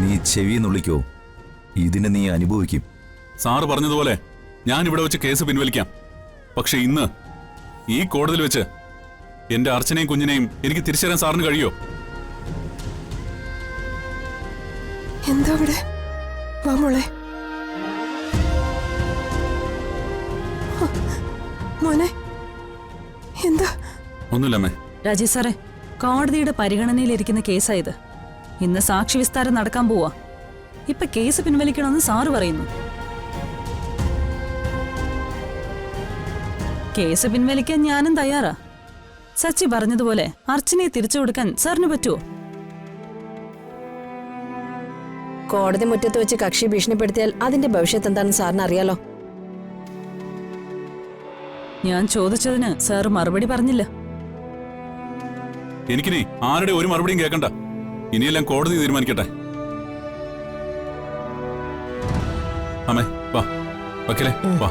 നീ ചെവി നുള്ളിക്കോ, ഇതിനെ നീ അനുഭവിക്കും. സാറ് പറഞ്ഞതുപോലെ ഞാൻ ഇവിടെ വെച്ച് കേസ് പിൻവലിക്കാം. പക്ഷെ ഇന്ന് ഈ കോടതിയിൽ വെച്ച് എന്റെ അർച്ചനയും കുഞ്ഞിനെയും എനിക്ക് തിരിച്ചറിയാൻ സാറിന് കഴിയോ? എന്താ ഇവിടെ? വാ മോളെ. മോനെ എന്താ? ഒന്നുമില്ലമ്മേ. രാജേഷ് സാറേ, കോടതിയുടെ പരിഗണനയിലിരിക്കുന്ന കേസായത്. ഇന്ന് സാക്ഷി വിസ്താരം നടക്കാൻ പോവാ. ഇപ്പൊ കേസ് പിൻവലിക്കണമെന്ന് സാറ് പറയുന്നു. കേസ് പിൻവലിക്കാൻ ഞാനും തയ്യാറാ. സച്ചി പറഞ്ഞതുപോലെ അർച്ചനയെ തിരിച്ചു കൊടുക്കാൻ സാറിന് പറ്റുമോ? കോടതി മുറ്റത്ത് വെച്ച് കക്ഷി ഭീഷണിപ്പെടുത്തിയാൽ അതിന്റെ ഭവിഷ്യത്ത് എന്താണെന്ന് സാറിന് അറിയാലോ. ഞാൻ ചോദിച്ചതിന് സാറ് മറുപടി പറഞ്ഞില്ല. എനിക്കിനി ആരുടെ ഒരു മറുപടിയും കേൾക്കണ്ട. ഇനിയെല്ലാം കോടതി തീരുമാനിക്കട്ടെ. അമ്മേ വാ, വക്കീലേ വാ.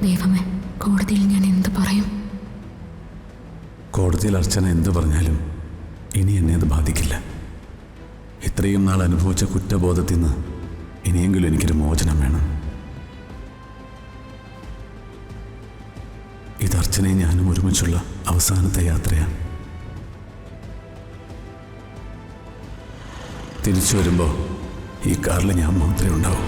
ദൈവമേ, കോടതിയിൽ ഞാൻ എന്ത് പറയും? കോടതിയിൽ അർച്ചന എന്തു പറഞ്ഞാലും ഇനി എന്നെ അത് ബാധിക്കില്ല. ഇത്രയും നാൾ അനുഭവിച്ച കുറ്റബോധത്തിൽ നിന്ന് ഇനിയെങ്കിലും എനിക്കൊരു മോചനം വേണം. ഇത് അർച്ചനയും ഞാനും ഒരുമിച്ചുള്ള അവസാനത്തെ യാത്രയാണ്. തിരിച്ചു വരുമ്പോൾ ഈ കാറിൽ ഞാൻ മാത്രമേ ഉണ്ടാവൂ.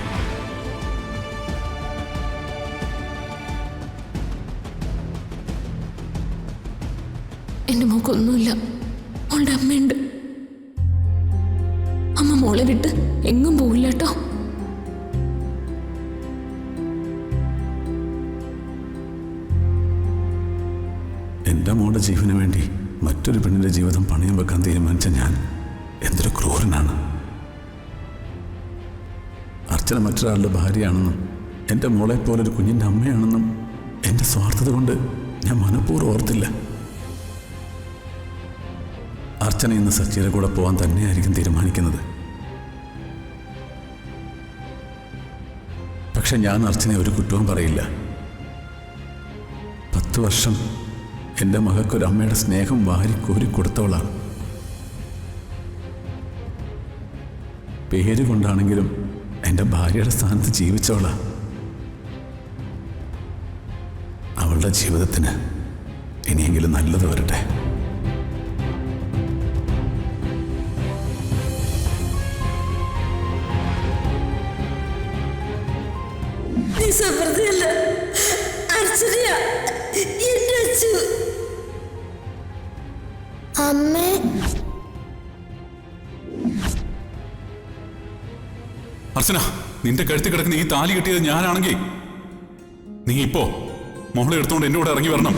എന്റെ മോക്കൊന്നുമില്ല. മോളുടെ അമ്മയുണ്ട്. അമ്മ മോളെ വിട്ട് എങ്ങും പോവില്ല കേട്ടോ. എൻ്റെ മോളുടെ ജീവന് വേണ്ടി മറ്റൊരു പെണ്ണിൻ്റെ ജീവിതം പണയം വെക്കാൻ തീരുമാനിച്ച ഞാൻ എന്തൊരു ക്രൂരനാണ്. അർച്ചന മറ്റൊരാളുടെ ഭാര്യയാണെന്നും എൻ്റെ മോളെപ്പോലൊരു കുഞ്ഞിൻ്റെ അമ്മയാണെന്നും എൻ്റെ സ്വാർത്ഥത കൊണ്ട് ഞാൻ മനഃപൂർവ്വം ഓർത്തില്ല. അർച്ചന ഇന്ന് സച്ചിയുടെ കൂടെ പോകാൻ തന്നെയായിരിക്കും തീരുമാനിക്കുന്നത്. പക്ഷെ ഞാൻ അർച്ചനയെ ഒരു കുറ്റവും പറയില്ല. 10 വർഷം എൻ്റെ മകൾക്കൊരമ്മയുടെ സ്നേഹം വാരിക്കോരി കൊടുത്തവളാണ്. പേര് കൊണ്ടാണെങ്കിലും എൻ്റെ ഭാര്യയുടെ സ്ഥാനത്ത് ജീവിച്ചവളാണ്. അവളുടെ ജീവിതത്തിന് ഇനിയെങ്കിലും നല്ലത് വരട്ടെ. അമ്മേ, അർച്ചന, നിന്റെ കഴുത്തിൽ കിടക്കുന്ന ഈ താലി കെട്ടിയത് ഞാനാണെങ്കിൽ നീ ഇപ്പോ മോളെ എടുത്തോണ്ട് എന്റെ കൂടെ ഇറങ്ങി വരണം.